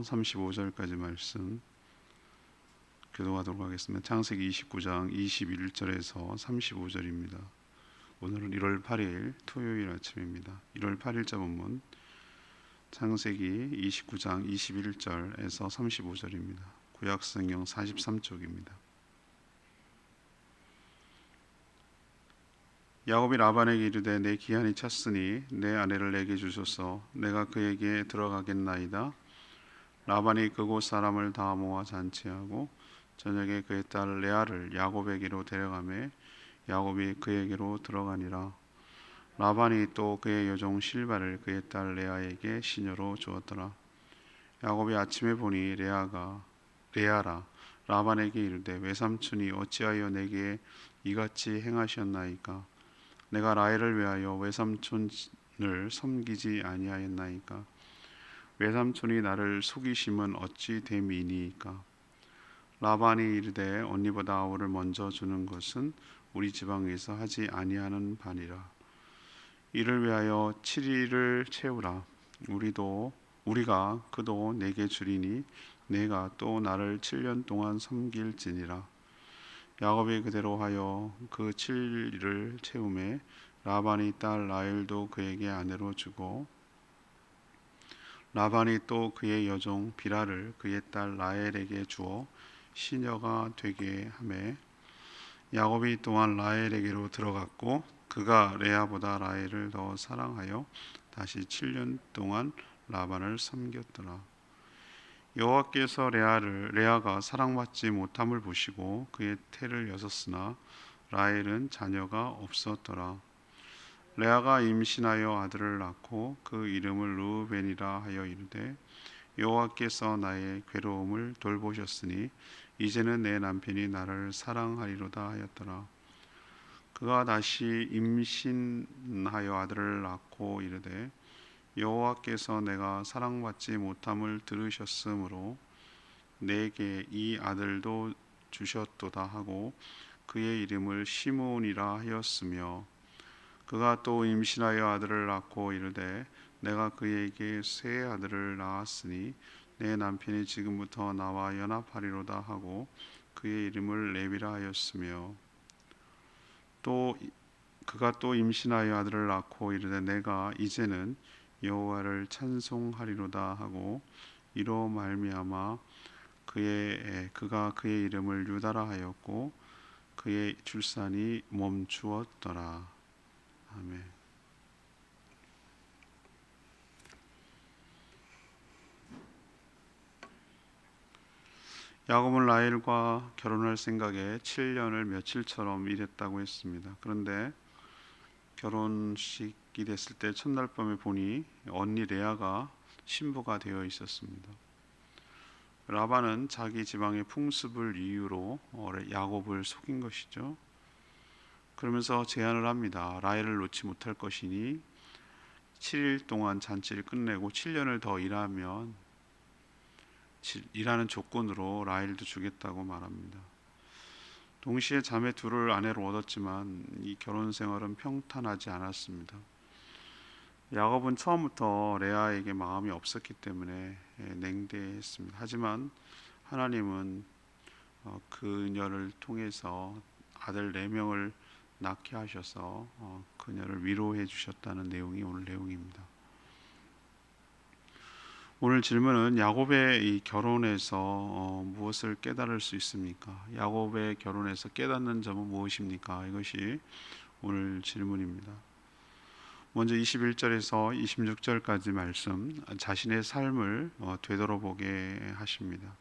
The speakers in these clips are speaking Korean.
35절까지 말씀 교도하도록 하겠습니다. 창세기 29장 21절에서 35절입니다. 오늘은 1월 8일 토요일 아침입니다. 1월 8일자 본문 창세기 29장 21절에서 35절입니다. 구약성경 43쪽입니다. 야곱이 라반에게 이르되 내 기한이 찼으니 내 아내를 내게 주소서. 내가 그에게 들어가겠나이다. 라반이 그곳 사람을 다 모아 잔치하고 저녁에 그의 딸 레아를 야곱에게로 데려가매 야곱이 그에게로 들어가니라. 라반이 또 그의 여종 실바를 그의 딸 레아에게 시녀로 주었더라. 야곱이 아침에 보니 레아라 라반에게 이르되 외삼촌이 어찌하여 내게 이같이 행하셨나이까? 내가 라헬을 위하여 외삼촌을 섬기지 아니하였나이까? 외삼촌이 나를 속이심은 어찌 됨이니이까? 라반이 이르되 언니보다 아우를 먼저 주는 것은 우리 지방에서 하지 아니하는 바니라. 이를 위하여 7일을 채우라. 우리가 그도 내게 주리니 내가 또 나를 7년 동안 섬길지니라. 야곱이 그대로 하여 그 7일을 채우매 라반이 딸 라헬도 그에게 아내로 주고 라반이 또 그의 여종 비라를 그의 딸 라헬에게 주어 시녀가 되게 하매 야곱이 또한 라헬에게로 들어갔고 그가 레아보다 라헬을 더 사랑하여 다시 7년 동안 라반을 섬겼더라. 여호와께서 레아가 사랑받지 못함을 보시고 그의 태를 여섰으나 라헬은 자녀가 없었더라. 레아가 임신하여 아들을 낳고 그 이름을 르우벤이라 하여 이르되 여호와께서 나의 괴로움을 돌보셨으니 이제는 내 남편이 나를 사랑하리로다 하였더라. 그가 다시 임신하여 아들을 낳고 이르되 여호와께서 내가 사랑받지 못함을 들으셨으므로 내게 이 아들도 주셨도다 하고 그의 이름을 시므온이라 하였으며 그가 또 임신하여 아들을 낳고 이르되 내가 그에게 새 아들을 낳았으니 내 남편이 지금부터 나와 연합하리로다 하고 그의 이름을 레위라 하였으며 또 그가 또 임신하여 아들을 낳고 이르되 내가 이제는 여호와를 찬송하리로다 하고 이로 말미암아 그가 그의 이름을 유다라 하였고 그의 출산이 멈추었더라. 아멘. 야곱은 라헬과 결혼할 생각에 7년을 며칠처럼 일했다고 했습니다. 그런데 결혼식이 됐을 때 첫날 밤에 보니 언니 레아가 신부가 되어 있었습니다. 라반은 자기 지방의 풍습을 이유로 야곱을 속인 것이죠. 그러면서 제안을 합니다. 라헬을 놓지 못할 것이니 7일 동안 잔치를 끝내고 7년을 더 일하면 일하는 조건으로 라헬도 주겠다고 말합니다. 동시에 자매 둘을 아내로 얻었지만 이 결혼 생활은 평탄하지 않았습니다. 야곱은 처음부터 레아에게 마음이 없었기 때문에 냉대했습니다. 하지만 하나님은 그녀를 통해서 아들 4명을 낳게 하셔서 그녀를 위로해 주셨다는 내용이 오늘 내용입니다. 오늘 질문은 야곱의 이 결혼에서 무엇을 깨달을 수 있습니까? 야곱의 결혼에서 깨닫는 점은 무엇입니까? 이것이 오늘 질문입니다. 먼저 21절에서 26절까지 말씀, 자신의 삶을 되돌아보게 하십니다.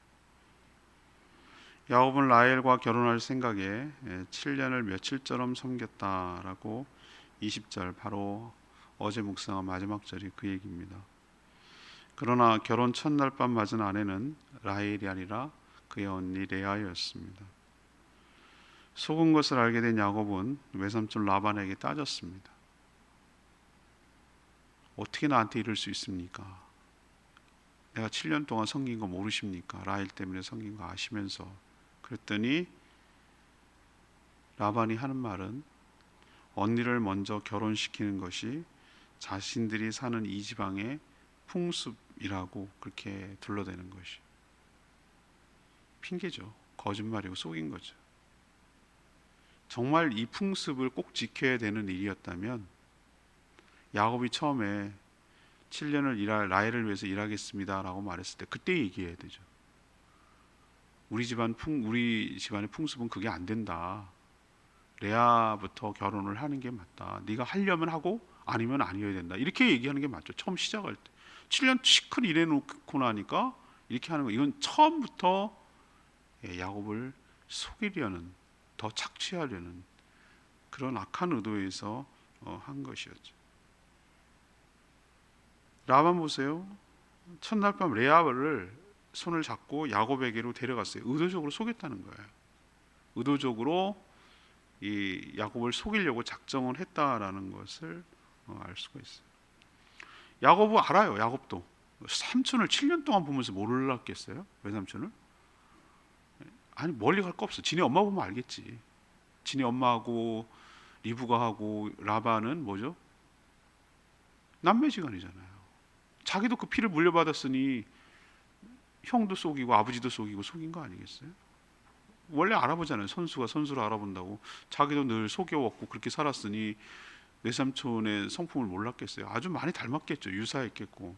야곱은 라헬과 결혼할 생각에 7년을 며칠처럼 섬겼다라고 20절, 바로 어제 묵상한 마지막 절이 그 얘기입니다. 그러나 결혼 첫날 밤 맞은 아내는 라헬이 아니라 그의 언니 레아였습니다. 속은 것을 알게 된 야곱은 외삼촌 라반에게 따졌습니다. 어떻게 나한테 이럴 수 있습니까? 내가 7년 동안 섬긴 거 모르십니까? 라헬 때문에 섬긴 거 아시면서. 그랬더니 라반이 하는 말은 언니를 먼저 결혼시키는 것이 자신들이 사는 이 지방의 사람이라고 그렇게 둘러대는 것이 핑계죠. 거짓말이고 속인 거죠. 정말 이 풍습을 꼭 지켜야 되는 일이었다면 야곱이 처음에 7년을 라헬을 위해서 일하겠습니다라고 말했을 때 그때 얘기해야 되죠. 우리 집안의 풍습은 그게 안 된다. 레아부터 결혼을 하는 게 맞다. 네가 하려면 하고 아니면 아니어야 된다. 이렇게 얘기하는 게 맞죠. 처음 시작할 때 7년 시큰 일해놓고 나니까 이렇게 하는 거, 이건 처음부터 야곱을 속이려는, 더 착취하려는 그런 악한 의도에서 한 것이었죠. 라반 보세요. 첫날 밤 레아를 손을 잡고 야곱에게로 데려갔어요. 의도적으로 속였다는 거예요. 의도적으로 이 야곱을 속이려고 작정을 했다라는 것을 알 수가 있어요. 야곱은 알아요. 야곱도 삼촌을 7년 동안 보면서 몰랐겠어요? 외삼촌을? 아니, 멀리 갈 거 없어. 지네 엄마 보면 알겠지. 지네 엄마하고 리브가하고 라반은 뭐죠? 남매지간이잖아요. 자기도 그 피를 물려받았으니 형도 속이고 아버지도 속이고 속인 거 아니겠어요? 원래 알아보잖아요. 선수가 선수를 알아본다고. 자기도 늘 속여왔고 그렇게 살았으니 외삼촌의 성품을 몰랐겠어요? 아주 많이 닮았겠죠. 유사했겠고.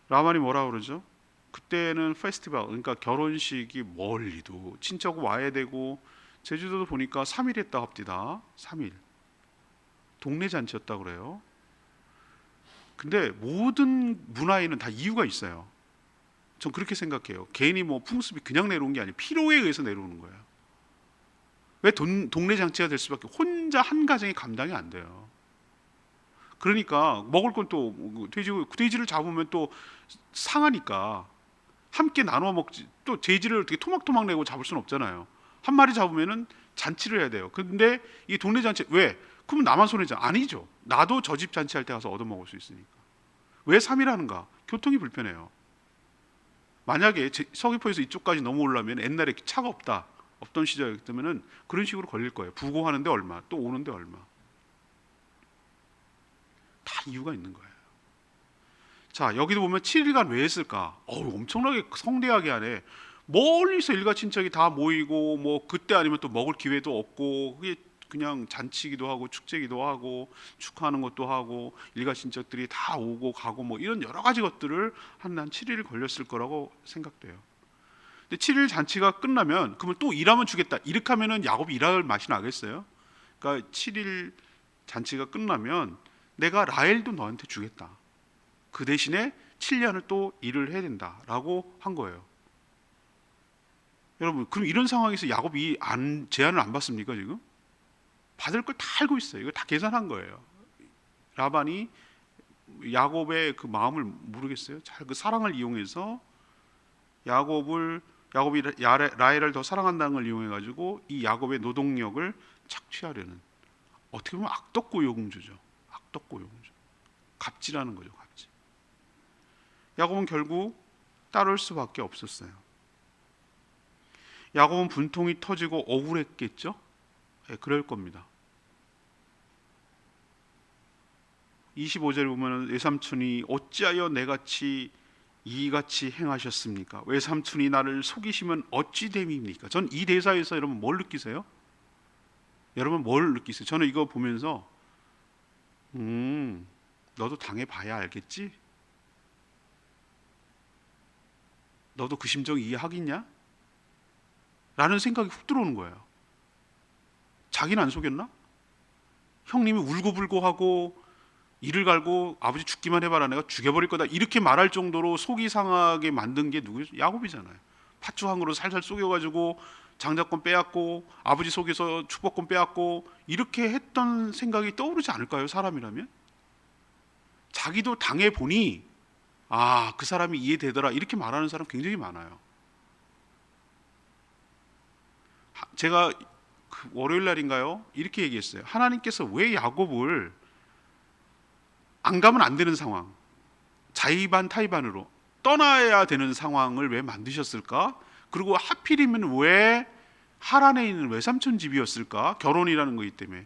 라반이 뭐라 그러죠? 그때는 페스티벌, 그러니까 결혼식이 멀리도 친척 와야 되고, 제주도도 보니까 3일 했다 합디다. 3일. 동네 잔치였다 그래요. 근데 모든 문화에는 다 이유가 있어요. 전 그렇게 생각해요. 괜히 뭐 풍습이 그냥 내려온 게 아니에요. 필요에 의해서 내려오는 거예요. 왜 동네 잔치가 될 수밖에, 혼자 한 가정이 감당이 안 돼요. 그러니까 먹을 건 또 돼지를 잡으면 또 상하니까 함께 나눠 먹지. 또 돼지를 어떻게 토막토막 내고 잡을 수는 없잖아요. 한 마리 잡으면은 잔치를 해야 돼요. 근데 이 동네 잔치 왜? 그러면 나만 손해잖아. 아니죠. 나도 저 집 잔치할 때 가서 얻어 먹을 수 있으니까. 왜 3일 하는가? 교통이 불편해요. 만약에 서귀포에서 이쪽까지 넘어오려면 옛날에 차가 없던 시절이었다면은 그런 식으로 걸릴 거예요. 부고하는데 얼마, 또 오는데 얼마. 다 이유가 있는 거예요. 자, 여기도 보면 7일간 왜 했을까? 엄청나게 성대하게 하네. 멀리서 일가 친척이 다 모이고, 뭐 그때 아니면 또 먹을 기회도 없고, 그게 그냥 잔치기도 하고 축제기도 하고 축하하는 것도 하고 일가 친척들이 다 오고 가고 뭐 이런 여러 가지 것들을 한 7일 걸렸을 거라고 생각돼요. 근데 7일 잔치가 끝나면 그러면 또 일하면 주겠다. 이렇게 하면은 야곱이 일할 맛이 나겠어요? 그러니까 7일 잔치가 끝나면 내가 라헬도 너한테 주겠다. 그 대신에 7년을 또 일을 해야 된다라고 한 거예요. 여러분, 그럼 이런 상황에서 야곱이 제안을 안 받습니까 지금? 받을 걸 다 알고 있어요. 이거 다 계산한 거예요. 라반이 야곱의 그 마음을 모르겠어요. 잘 그 사랑을 이용해서 야곱이 라헬을 더 사랑한다는 걸 이용해 가지고 이 야곱의 노동력을 착취하려는, 어떻게 보면 악덕고용주죠. 악덕고용주. 갑질하는 거죠. 갑질. 야곱은 결국 따를 수밖에 없었어요. 야곱은 분통이 터지고 억울했겠죠. 그럴 겁니다. 25절에 보면 외삼촌이 어찌하여 내같이 이같이 행하셨습니까? 외삼촌이 나를 속이시면 어찌 됨입니까? 전 이 대사에서 여러분 뭘 느끼세요? 여러분 뭘 느끼세요? 저는 이거 보면서 너도 당해봐야 알겠지? 너도 그 심정 이해하겠냐? 라는 생각이 훅 들어오는 거예요. 자기는 안 속였나? 형님이 울고불고 하고 이를 갈고 아버지 죽기만 해봐라 내가 죽여버릴 거다 이렇게 말할 정도로 속이 상하게 만든 게 누구죠? 야곱이잖아요. 팥죽항으로 살살 속여가지고 장자권 빼앗고 아버지 속에서 축복권 빼앗고 이렇게 했던 생각이 떠오르지 않을까요? 사람이라면? 자기도 당해보니 그 사람이 이해되더라 이렇게 말하는 사람 굉장히 많아요. 제가 월요일 날인가요? 이렇게 얘기했어요. 하나님께서 왜 야곱을 안 가면 안 되는 상황, 자의반 타의반으로 떠나야 되는 상황을 왜 만드셨을까? 그리고 하필이면 왜 하란에 있는 외삼촌 집이었을까? 결혼이라는 거기 때문에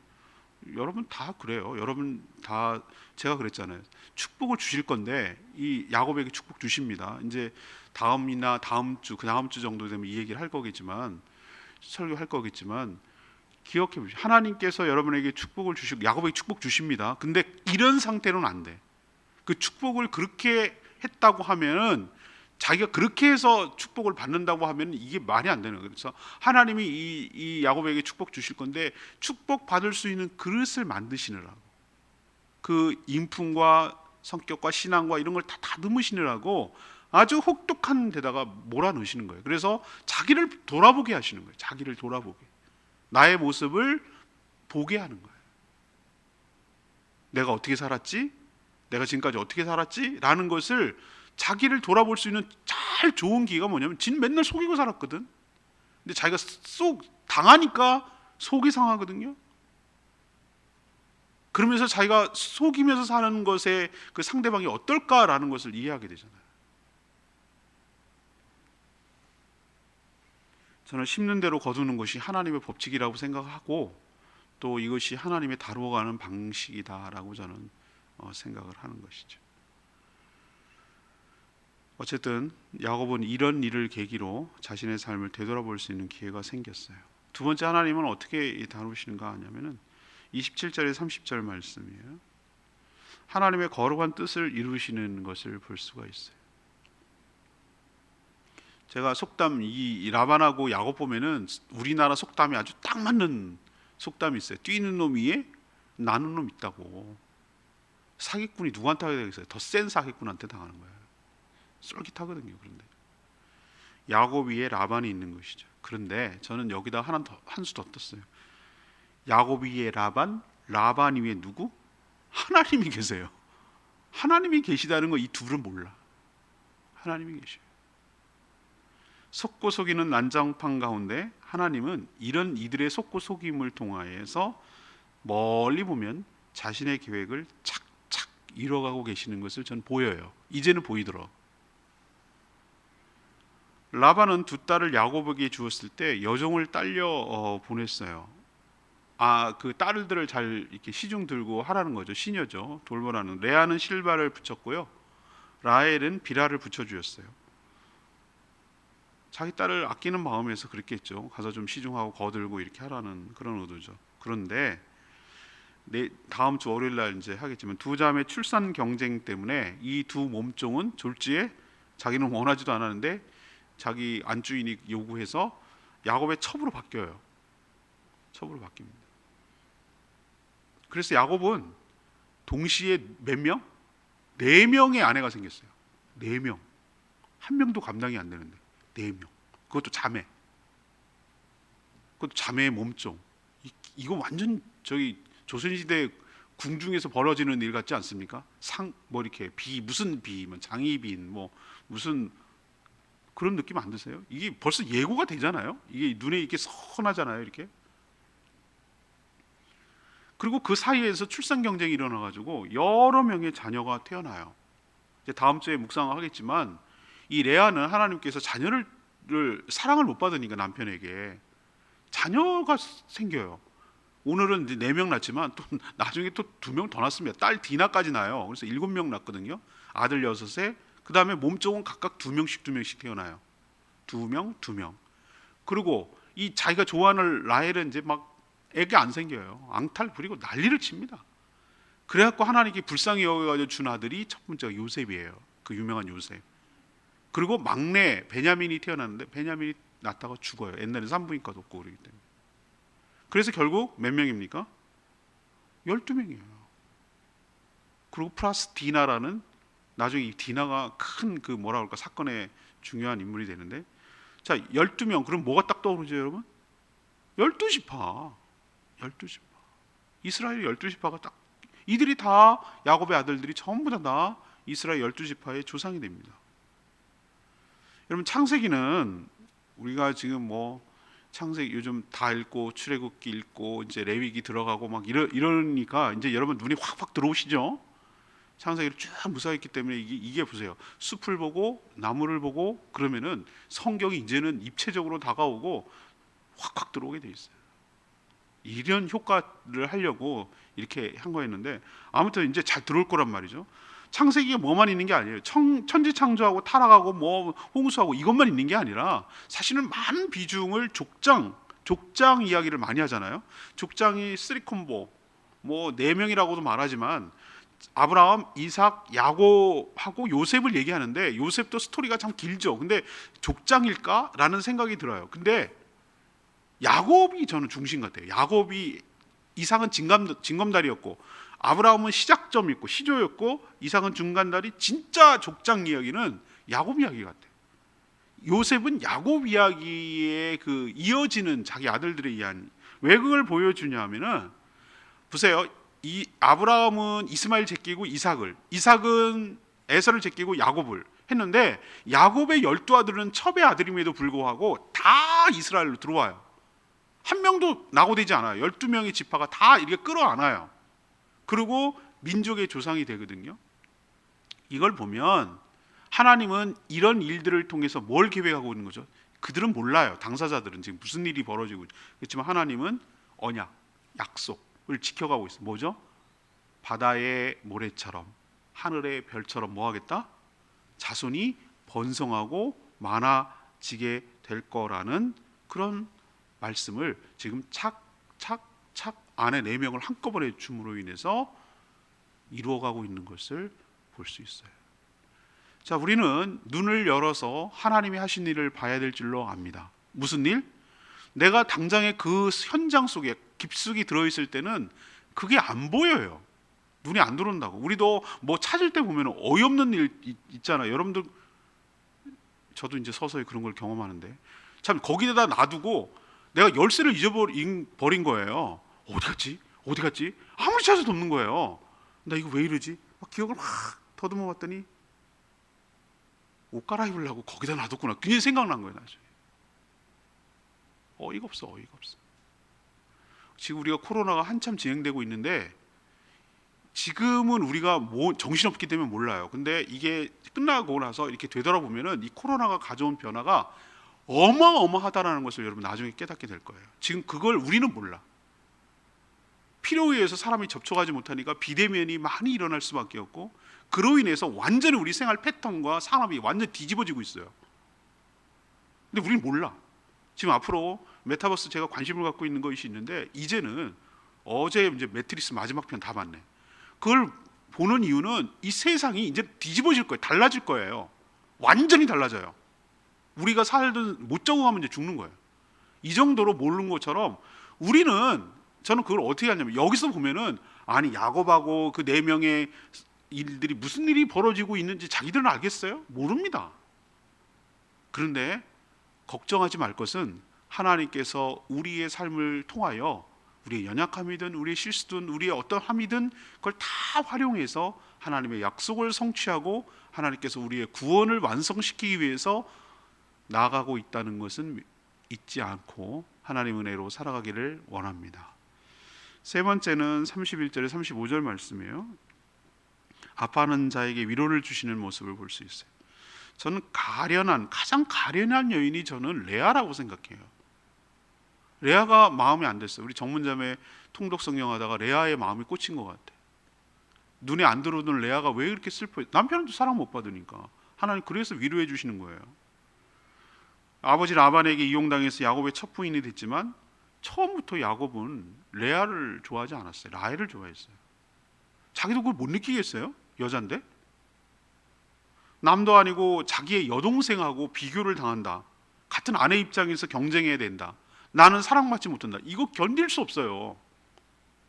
여러분 다 그래요. 여러분 다 제가 그랬잖아요. 축복을 주실 건데 이 야곱에게 축복 주십니다. 이제 다음이나 다음 주, 그 다음 주 정도 되면 이 얘기를 할 거겠지만 설교할 거겠지만 기억해 보시죠. 하나님께서 여러분에게 축복을 주시고 야곱에게 축복 주십니다. 근데 이런 상태로는 안 돼. 그 축복을 그렇게 했다고 하면은 자기가 그렇게 해서 축복을 받는다고 하면 이게 말이 안 되는 거예요. 그래서 하나님이 이 야곱에게 축복 주실 건데 축복 받을 수 있는 그릇을 만드시느라고 그 인품과 성격과 신앙과 이런 걸 다 다듬으시느라고 아주 혹독한 데다가 몰아넣으시는 거예요. 그래서 자기를 돌아보게 하시는 거예요. 자기를 돌아보게, 나의 모습을 보게 하는 거예요. 내가 어떻게 살았지? 내가 지금까지 어떻게 살았지? 라는 것을 자기를 돌아볼 수 있는 잘 좋은 기회가 뭐냐면 진 맨날 속이고 살았거든. 근데 자기가 속 당하니까 속이 상하거든요. 그러면서 자기가 속이면서 사는 것에 그 상대방이 어떨까라는 것을 이해하게 되잖아요. 저는 심는 대로 거두는 것이 하나님의 법칙이라고 생각하고 또 이것이 하나님의 다루어가는 방식이다라고 저는 생각을 하는 것이죠. 어쨌든 야곱은 이런 일을 계기로 자신의 삶을 되돌아볼 수 있는 기회가 생겼어요. 두 번째, 하나님은 어떻게 다루시는가 하냐면은 27절에 30절 말씀이에요. 하나님의 거룩한 뜻을 이루시는 것을 볼 수가 있어요. 제가 속담 이 라반하고 야곱 보면은 우리나라 속담이 아주 딱 맞는 속담이 있어요. 뛰는 놈 위에 나는 놈 있다고. 사기꾼이 누구한테 하게 되겠어요? 더 센 사기꾼한테 당하는 거예요. 쫄깃하거든요. 그런데 야곱 위에 라반이 있는 것이죠. 그런데 저는 여기다 한 수 더 떴어요. 야곱 위에 라반, 라반 위에 누구? 하나님이 계세요. 하나님이 계시다는 거 이 둘은 몰라. 하나님이 계셔요. 속고 속이는 난장판 가운데 하나님은 이런 이들의 속고 속임을 통하여서 멀리 보면 자신의 계획을 착착 이뤄가고 계시는 것을 전 보여요. 이제는 보이더라. 라반은 두 딸을 야곱에게 주었을 때 여종을 딸려 보냈어요. 그 딸들을 잘 이렇게 시중 들고 하라는 거죠. 시녀죠. 돌보라는. 레아는 실바를 붙였고요. 라헬은 비라를 붙여주었어요. 자기 딸을 아끼는 마음에서 그랬겠죠. 가서 좀 시중하고 거들고 이렇게 하라는 그런 의도죠. 그런데 다음 주 월요일 날 이제 하겠지만 두 자매 출산 경쟁 때문에 이 두 몸종은 졸지에 자기는 원하지도 않았는데 자기 안주인이 요구해서 야곱의 첩으로 바뀌어요. 첩으로 바뀝니다. 그래서 야곱은 동시에 몇 명? 4명의 아내가 생겼어요. 4명. 한 명도 감당이 안 되는데 4명. 그것도 자매. 그것도 자매의 몸종. 이거 완전 저기 조선시대 궁중에서 벌어지는 일 같지 않습니까? 뭐 이렇게 무슨 뭐 장희빈 뭐 무슨 그런 느낌 안 드세요? 이게 벌써 예고가 되잖아요. 이게 눈에 이렇게 선하잖아요. 이렇게. 그리고 그 사이에서 출산 경쟁이 일어나가지고 여러 명의 자녀가 태어나요. 이제 다음 주에 묵상을 하겠지만 이 레아는 하나님께서 자녀를 사랑을 못 받으니까 남편에게 자녀가 생겨요. 오늘은 이제 4명 낳지만 또 나중에 또 2명 더 낳습니다. 딸 디나까지 낳아요. 그래서 7명 낳거든요. 아들 6에 그 다음에 몸종은 각각 2명씩 태어나요. 2명. 그리고 이 자기가 좋아하는 라헬은 이제 막 애가 안 생겨요. 앙탈 부리고 난리를 칩니다. 그래갖고 하나님께 불쌍히 여겨가지고 준 아들이 첫 번째가 요셉이에요. 그 유명한 요셉. 그리고 막내 베냐민이 태어났는데 베냐민이 낳다가 죽어요. 옛날에 산부인과도 없고 그러기 때문에. 그래서 결국 몇 명입니까? 12명이에요. 그리고 플러스 디나라는 나중에 이 디나가 큰 그 뭐라 그럴까 사건의 중요한 인물이 되는데, 자 12명. 그럼 뭐가 딱 떠오르죠 여러분? 12지파. 12지파. 이스라엘 12지파가 딱 이들이 다 야곱의 아들들이 전부 다 이스라엘 12지파의 조상이 됩니다. 여러분 창세기는 우리가 지금 뭐 창세기 요즘 다 읽고 출애굽기 읽고 이제 레위기 들어가고 막 이러니까 이제 여러분 눈이 확 들어오시죠? 창세기를 쭉 무사히 했기 때문에 이게 보세요. 숲을 보고 나무를 보고 그러면은 성경이 이제는 입체적으로 다가오고 확 들어오게 돼 있어요. 이런 효과를 하려고 이렇게 한 거였는데 아무튼 이제 잘 들어올 거란 말이죠. 창세기에 뭐만 있는 게 아니에요. 천지 창조하고 타락하고 뭐 홍수하고 이것만 있는 게 아니라 사실은 많은 비중을 족장 이야기를 많이 하잖아요. 족장이 쓰리콤보 뭐 네 명이라고도 말하지만 아브라함, 이삭, 야곱하고 요셉을 얘기하는데 요셉도 스토리가 참 길죠. 근데 족장일까라는 생각이 들어요. 근데 야곱이 저는 중심 같아요. 야곱이 이삭은 징검다리였고 아브라함은 시작점이었고 시조였고 이삭은 중간다리. 진짜 족장 이야기는 야곱 이야기 같아요. 요셉은 야곱 이야기에 그 이어지는 자기 아들들에 의한 왜 그걸 보여주냐면은 보세요. 이 아브라함은 이스마엘 제끼고 이삭은 에서를 제끼고 야곱을 했는데 야곱의 12아들은 첩의 아들임에도 불구하고 다 이스라엘로 들어와요. 한 명도 낙오되지 않아요. 12명의 지파가 다 이렇게 끌어안아요. 그리고 민족의 조상이 되거든요. 이걸 보면 하나님은 이런 일들을 통해서 뭘 계획하고 있는 거죠? 그들은 몰라요. 당사자들은 지금 무슨 일이 벌어지고 있지만 하나님은 언약, 약속을 지켜가고 있어요. 뭐죠? 바다의 모래처럼 하늘의 별처럼 뭐 하겠다? 자손이 번성하고 많아지게 될 거라는 그런 말씀을 지금 착착착 안에 4명을 한꺼번에 줌으로 인해서 이루어가고 있는 것을 볼 수 있어요. 자, 우리는 눈을 열어서 하나님이 하신 일을 봐야 될 줄로 압니다. 무슨 일? 내가 당장에 그 현장 속에 깊숙이 들어있을 때는 그게 안 보여요. 눈이 안 들어온다고. 우리도 뭐 찾을 때 보면 어이없는 일 있잖아요. 여러분들 저도 이제 서서히 그런 걸 경험하는데 참 거기에다 놔두고 내가 열쇠를 잊어버린 거예요. 어디 갔지? 아무리 찾아도 없는 거예요. 나 이거 왜 이러지? 막 기억을 막 더듬어 봤더니 옷 갈아입으려고 거기다 놔뒀구나. 그게 생각난 거예요. 나중에. 어이가 없어. 지금 우리가 코로나가 한참 진행되고 있는데 지금은 우리가 뭐 정신없기 때문에 몰라요. 근데 이게 끝나고 나서 이렇게 되돌아보면은 이 코로나가 가져온 변화가 어마어마하다라는 것을 여러분 나중에 깨닫게 될 거예요. 지금 그걸 우리는 몰라. 필요에 의해서 사람이 접촉하지 못하니까 비대면이 많이 일어날 수밖에 없고 그로 인해서 완전히 우리 생활 패턴과 산업이 완전히 뒤집어지고 있어요. 근데 우리는 몰라. 지금 앞으로 메타버스 제가 관심을 갖고 있는 것이 있는데 이제는 어제 이제 매트리스 마지막 편 다 봤네. 그걸 보는 이유는 이 세상이 이제 뒤집어질 거예요. 달라질 거예요. 완전히 달라져요. 우리가 살던 못 적응하면 이제 죽는 거예요. 이 정도로 모르는 것처럼 우리는 저는 그걸 어떻게 하냐면 여기서 보면은 아니 야곱하고 그 4명의 일들이 무슨 일이 벌어지고 있는지 자기들은 알겠어요? 모릅니다. 그런데 걱정하지 말 것은 하나님께서 우리의 삶을 통하여 우리의 연약함이든 우리의 실수든 우리의 어떠함이든 그걸 다 활용해서 하나님의 약속을 성취하고 하나님께서 우리의 구원을 완성시키기 위해서 나아가고 있다는 것은 잊지 않고 하나님 은혜로 살아가기를 원합니다. 세 번째는 31절에 35절 말씀이에요. 아파하는 자에게 위로를 주시는 모습을 볼 수 있어요. 저는 가장 가련한 여인이 저는 레아라고 생각해요. 레아가 마음이 안 됐어요. 우리 정문자매 통독 성경하다가 레아의 마음이 꽂힌 것 같아. 눈에 안 들어오던 레아가 왜 이렇게 슬퍼해? 남편도 사랑 못 받으니까 하나님 그래서 위로해 주시는 거예요. 아버지 라반에게 이용당해서 야곱의 첫 부인이 됐지만 처음부터 야곱은 레아를 좋아하지 않았어요. 라헬을 좋아했어요. 자기도 그걸 못 느끼겠어요? 여잔데? 남도 아니고 자기의 여동생하고 비교를 당한다. 같은 아내 입장에서 경쟁해야 된다. 나는 사랑받지 못한다. 이거 견딜 수 없어요.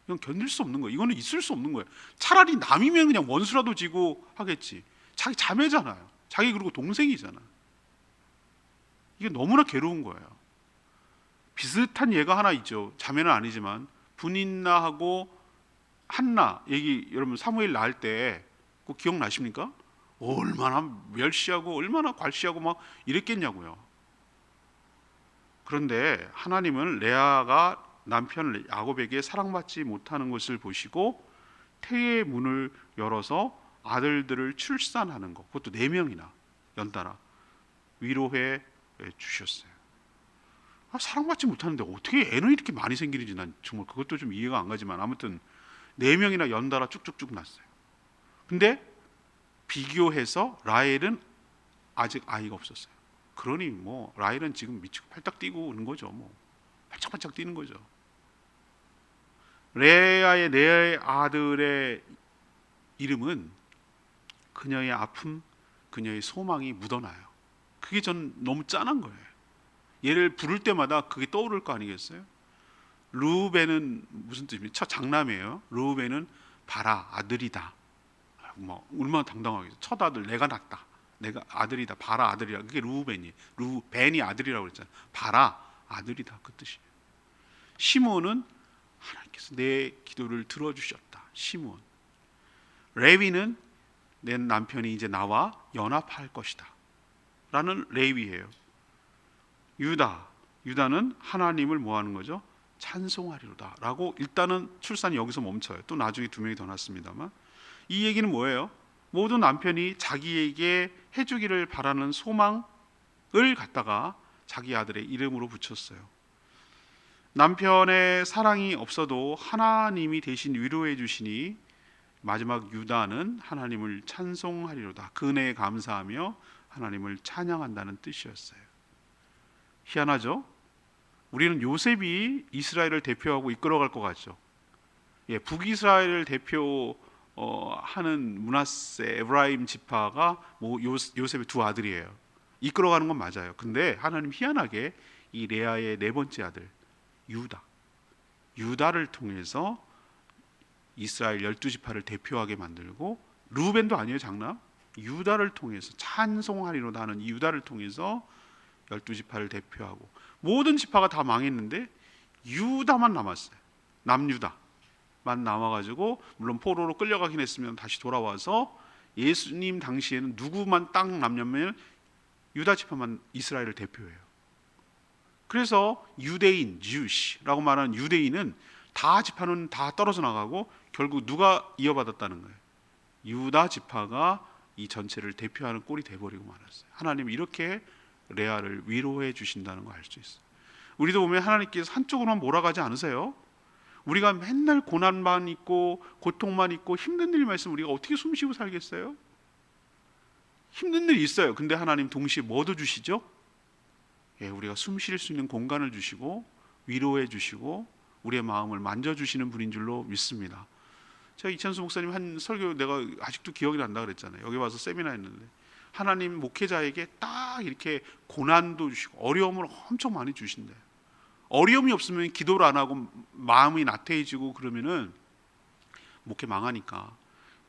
이건 견딜 수 없는 거예요. 이거는 있을 수 없는 거예요. 차라리 남이면 그냥 원수라도 지고 하겠지. 자기 자매잖아요. 자기 그리고 동생이잖아. 이게 너무나 괴로운 거예요. 비슷한 예가 하나 있죠. 자매는 아니지만 분인나하고 한나 얘기 여러분 사무엘 낳을 때 그거 기억나십니까? 얼마나 멸시하고 얼마나 괄시하고 막 이랬겠냐고요. 그런데 하나님은 레아가 남편 야곱에게 사랑받지 못하는 것을 보시고 태의 문을 열어서 아들들을 출산하는 것, 그것도 4명이나 연달아 위로해 주셨어요. 사랑받지 못하는데 어떻게 애는 이렇게 많이 생기는지 난 정말 그것도 좀 이해가 안 가지만, 아무튼 4명이나 연달아 쭉쭉쭉 났어요. 근데 비교해서 라헬은 아직 아이가 없었어요. 그러니 뭐 라헬은 지금 미치고 팔딱 뛰고 오는 거죠. 뭐 팔짝팔짝 뛰는 거죠. 레아의 네 아들의 이름은 그녀의 아픔, 그녀의 소망이 묻어나요. 그게 전 너무 짠한 거예요. 얘를 부를 때마다 그게 떠오를 거 아니겠어요? 르우벤은 무슨 뜻입니까? 첫 장남이에요. 르우벤은 봐라, 아들이다. 뭐 얼마나 당당하겠어요. 첫 아들 내가 낳았다. 내가 아들이다. 봐라, 아들이야. 그게 르우벤이. 르우벤이 아들이라고 그랬잖아요. 봐라, 아들이다. 그 뜻이에요. 시므온은 하나님께서 내 기도를 들어주셨다. 시므온. 레위는 내 남편이 이제 나와 연합할 것이다 라는 레위예요. 유다는 하나님을 뭐 하는 거죠? 찬송하리로다 라고 일단은 출산이 여기서 멈춰요. 또 나중에 2명이 더 낳습니다만, 이 얘기는 뭐예요? 모든 남편이 자기에게 해주기를 바라는 소망을 갖다가 자기 아들의 이름으로 붙였어요. 남편의 사랑이 없어도 하나님이 대신 위로해 주시니 마지막 유다는 하나님을 찬송하리로다. 그 은혜에 감사하며 하나님을 찬양한다는 뜻이었어요. 희한하죠? 우리는 요셉이 이스라엘을 대표하고 이끌어갈 것 같죠. 북이스라엘을 대표하는 므낫세, 에브라임 지파가 요셉의 2 아들이에요. 이끌어가는 건 맞아요. 근데 하나님 희한하게 이 레아의 4번째 아들 유다를 통해서 이스라엘 12지파를 대표하게 만들고, 르우벤도 아니에요, 장남. 유다를 통해서 찬송하리로다 하는 이 유다를 통해서 12지파를 대표하고, 모든 지파가 다 망했는데 유다만 남았어요. 남유다만 남아가지고, 물론 포로로 끌려가긴 했으면 다시 돌아와서 예수님 당시에는 누구만 딱 남냐면 유다 지파만 이스라엘을 대표해요. 그래서 유대인, Jewish라고 말하는 유대인은 다 지파는 다 떨어져 나가고 결국 누가 이어받았다는 거예요? 유다 지파가 이 전체를 대표하는 꼴이 돼버리고 말았어요. 하나님이 이렇게 레아를 위로해 주신다는 거 알 수 있어요. 우리도 보면 하나님께서 한쪽으로만 몰아가지 않으세요. 우리가 맨날 고난만 있고 고통만 있고 힘든 일만 있으면 우리가 어떻게 숨쉬고 살겠어요? 힘든 일이 있어요. 근데 하나님 동시에 뭐도 주시죠? 우리가 숨 쉴 수 있는 공간을 주시고 위로해 주시고 우리의 마음을 만져주시는 분인 줄로 믿습니다. 제가 이찬수 목사님 한 설교 내가 아직도 기억이 난다 그랬잖아요. 여기 와서 세미나 했는데 하나님 목회자에게 딱 이렇게 고난도 주시고 어려움을 엄청 많이 주신대요. 어려움이 없으면 기도를 안 하고 마음이 나태해지고 그러면은 목회 망하니까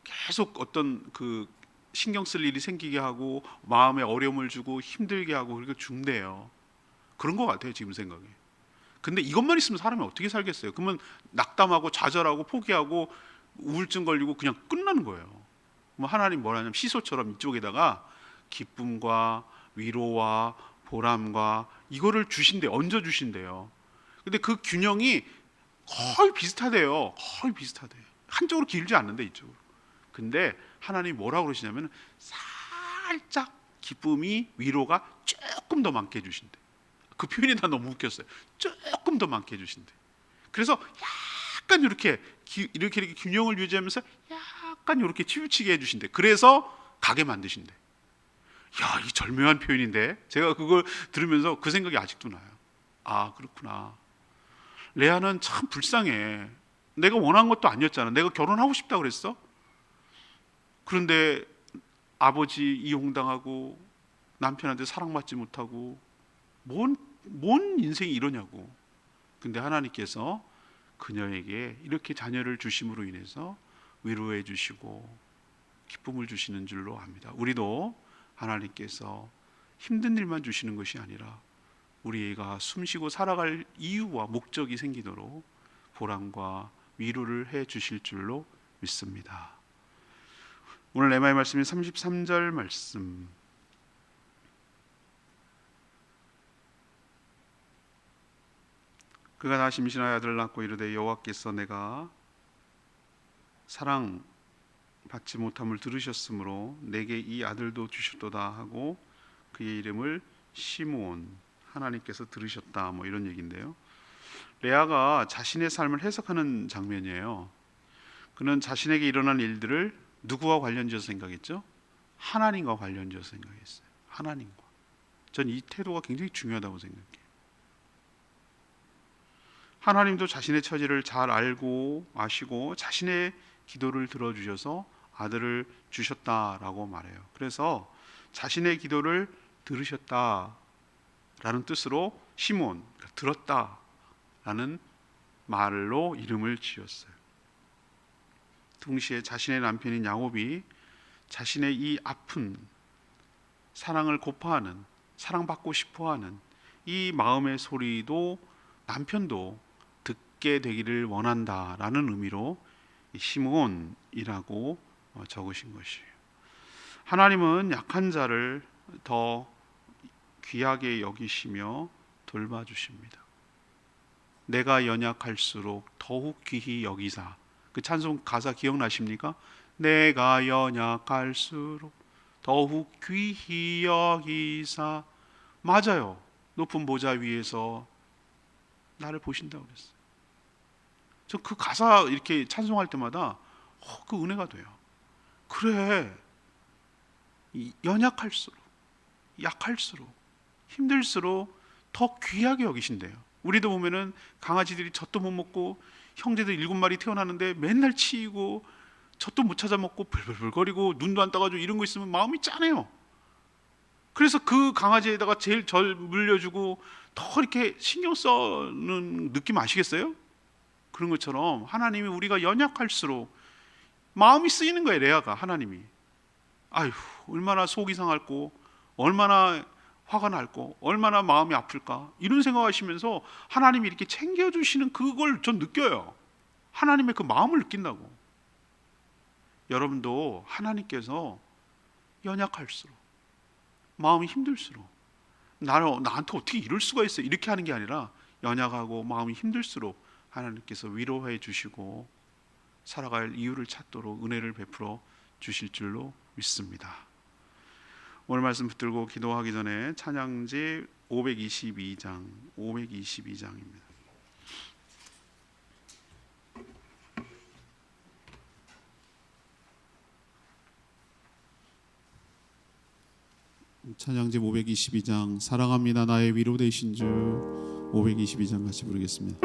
계속 어떤 그 신경 쓸 일이 생기게 하고 마음에 어려움을 주고 힘들게 하고 그렇게 준대요. 그런 것 같아요, 지금 생각에. 근데 이것만 있으면 사람이 어떻게 살겠어요? 그러면 낙담하고 좌절하고 포기하고 우울증 걸리고 그냥 끝나는 거예요. 뭐 하나님 뭐라냐면 시소처럼 이쪽에다가 기쁨과 위로와 보람과 이거를 주신대, 얹어 주신대요. 근데 그 균형이 거의 비슷하대요. 거의 비슷하대요. 한쪽으로 길지 않는데 이쪽으로. 근데 하나님이 뭐라고 그러시냐면 살짝 기쁨이 위로가 조금 더 많게 해주신대. 그 표현이 다 너무 웃겼어요. 조금 더 많게 해주신대. 그래서 약간 이렇게 균형을 유지하면서 약간 이렇게 치우치게 해주신대. 그래서 가게 만드신대. 야, 이 절묘한 표현인데 제가 그걸 들으면서 그 생각이 아직도 나요. 아, 그렇구나. 레아는 참 불쌍해. 내가 원한 것도 아니었잖아. 내가 결혼하고 싶다 그랬어. 그런데 아버지 이용당하고 남편한테 사랑받지 못하고 뭔 인생이 이러냐고. 근데 하나님께서 그녀에게 이렇게 자녀를 주심으로 인해서 위로해 주시고 기쁨을 주시는 줄로 압니다. 우리도 하나님께서 힘든 일만 주시는 것이 아니라 우리가 숨쉬고 살아갈 이유와 목적이 생기도록 보람과 위로를 해 주실 줄로 믿습니다. 오늘 레마의 말씀이 33절 말씀. 그가 다시 임신하여 아들을 낳고 이르되 여호와께서 내가 사랑 받지 못함을 들으셨으므로 내게 이 아들도 주셨도다 하고 그의 이름을 시므온 하나님께서 들으셨다 뭐 이런 얘기인데요. 레아가 자신의 삶을 해석하는 장면이에요. 그는 자신에게 일어난 일들을 누구와 관련지어서 생각했죠? 하나님과 관련지어서 생각했어요. 하나님과. 전 이 태도가 굉장히 중요하다고 생각해요. 하나님도 자신의 처지를 잘 알고 아시고 자신의 기도를 들어주셔서 아들을 주셨다라고 말해요. 그래서 자신의 기도를 들으셨다라는 뜻으로 시몬, 들었다라는 말로 이름을 지었어요. 동시에 자신의 남편인 야곱이 자신의 이 아픈 사랑을 고파하는, 사랑받고 싶어하는 이 마음의 소리도 남편도 듣게 되기를 원한다라는 의미로 시몬이라고 적으신 것이에요. 하나님은 약한 자를 더 귀하게 여기시며 돌봐주십니다. 내가 연약할수록 더욱 귀히 여기사. 그 찬송 가사 기억나십니까? 내가 연약할수록 더욱 귀히 여기사. 맞아요. 높은 보좌 위에서 나를 보신다고 그랬어요. 저 그 가사 이렇게 찬송할 때마다 그 은혜가 돼요. 그래, 연약할수록, 약할수록, 힘들수록 더 귀하게 여기신대요. 우리도 보면은 강아지들이 젖도 못 먹고 형제들 7마리 태어나는데 맨날 치이고 젖도 못 찾아 먹고 벌벌벌거리고 눈도 안 떠가지고 이런 거 있으면 마음이 짠해요. 그래서 그 강아지에다가 제일 절 물려주고 더 이렇게 신경 써는 느낌 아시겠어요? 그런 것처럼 하나님이 우리가 연약할수록 마음이 쓰이는 거예요. 레아가 하나님이 아휴 얼마나 속이 상할고 얼마나 화가 날고 얼마나 마음이 아플까 이런 생각하시면서 하나님이 이렇게 챙겨주시는 그걸 전 느껴요. 하나님의 그 마음을 느낀다고. 여러분도 하나님께서 연약할수록 마음이 힘들수록 나한테 어떻게 이럴 수가 있어 이렇게 하는 게 아니라 연약하고 마음이 힘들수록 하나님께서 위로해 주시고 살아갈 이유를 찾도록 은혜를 베풀어 주실 줄로 믿습니다. 오늘 말씀 붙들고 기도하기 전에 찬양지 522장입니다. 찬양지 522장 사랑합니다 나의 위로 되신 주 522장 같이 부르겠습니다.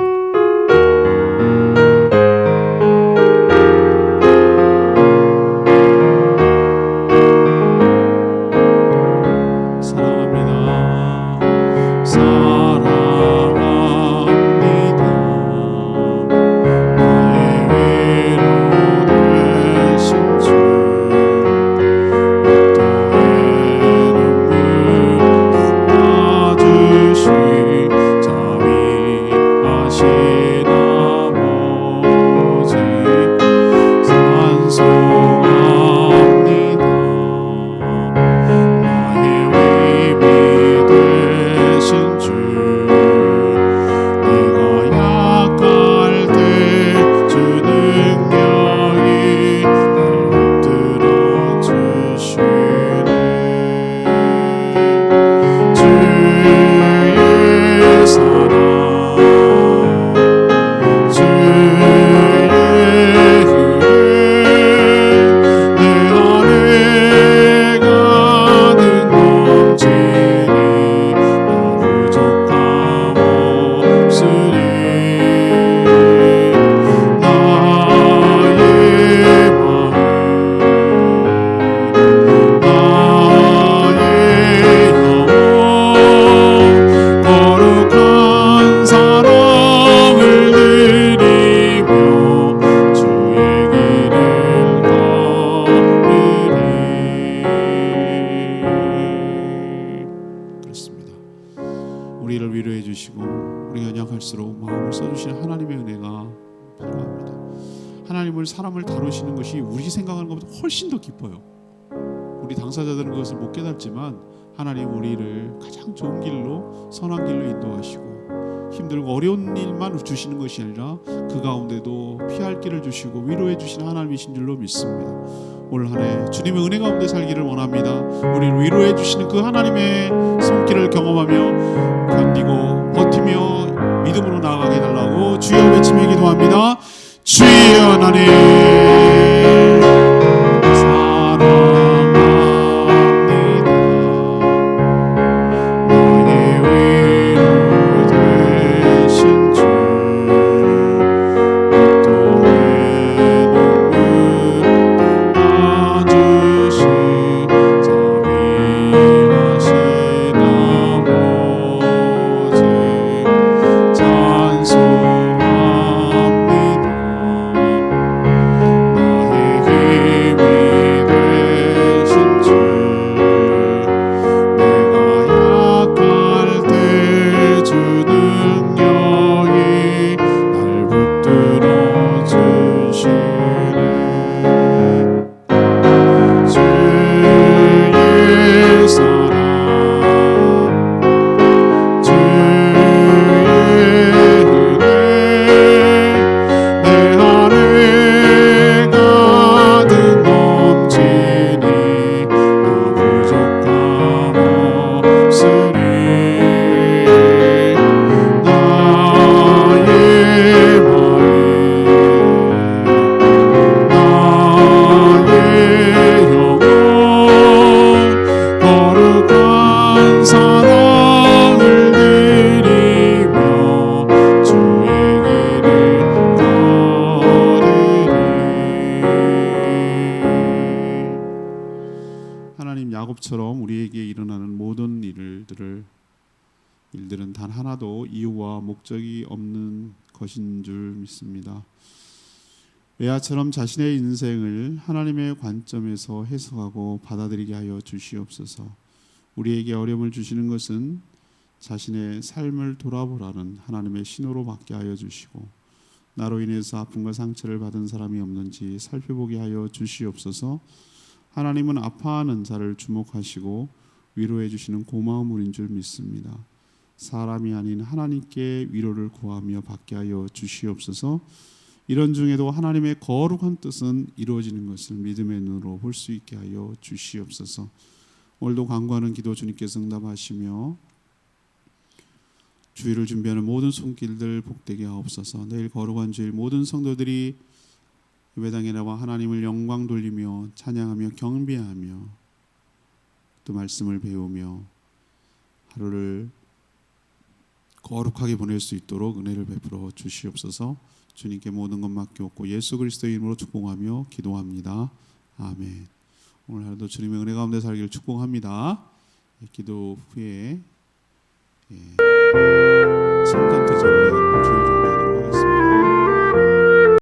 우리를 위로해 주시고 우리가 연약할수록 마음을 써주시는 하나님의 은혜가 필요합니다. 하나님을 사람을 다루시는 것이 우리 생각하는 것보다 훨씬 더 깊어요. 우리 당사자들은 그것을 못 깨닫지만 하나님 우리를 가장 좋은 길로 선한 길로 인도하시고 힘들고 어려운 일만 주시는 것이 아니라 그 가운데도 피할 길을 주시고 위로해 주시는 하나님이신 줄로 믿습니다. 올 한 해 주님의 은혜 가운데 살기를 원합니다. 우리를 위로해 주시는 그 하나님의 손길을 경험하며 기도합니다. 주여 하나님 사랑합니다. 나의 위로 되신 주 또 내 눈물 닦아주시 자비하신 아버지 찬송합니다. 나의 힘이 되신 주 내가 약할 때 주 능력이 날 붙들어 주시네. 주의 사랑 주의 은혜 내 안에 가득 넘치니 나 부족함 없으리. 나의 마음 나의 영혼 거룩한 사랑을 드리며 주의 길을 걸으리. 하나님, 야곱처럼 우리에게 일어나는 모든 일들은 단 하나도 이유와 목적이 없는 것인 줄 믿습니다. 레아처럼 자신의 인생을 하나님의 관점에서 해석하고 받아들이게 하여 주시옵소서. 우리에게 어려움을 주시는 것은 자신의 삶을 돌아보라는 하나님의 신호로 받게 하여 주시고, 나로 인해서 아픔과 상처를 받은 사람이 없는지 살펴보게 하여 주시옵소서. 하나님은 아파하는 자를 주목하시고 위로해 주시는 고마운 분인 줄 믿습니다. 사람이 아닌 하나님께 위로를 구하며 받게 하여 주시옵소서. 이런 중에도 하나님의 거룩한 뜻은 이루어지는 것을 믿음의 눈으로 볼 수 있게 하여 주시옵소서. 오늘도 간구하는 기도 주님께서 응답하시며 주일을 준비하는 모든 손길들 복되게 하옵소서. 내일 거룩한 주일 모든 성도들이 예배당에 나와 하나님을 영광 돌리며 찬양하며 경배하며 또 말씀을 배우며 하루를 거룩하게 보낼 수 있도록 은혜를 베풀어 주시옵소서. 주님께 모든 것 맡겨놓고 예수 그리스도의 이름으로 축복하며 기도합니다. 아멘. 오늘 하루도 주님의 은혜 가운데 살기를 축복합니다. 기도 후에 성탄 투정 우리가 주일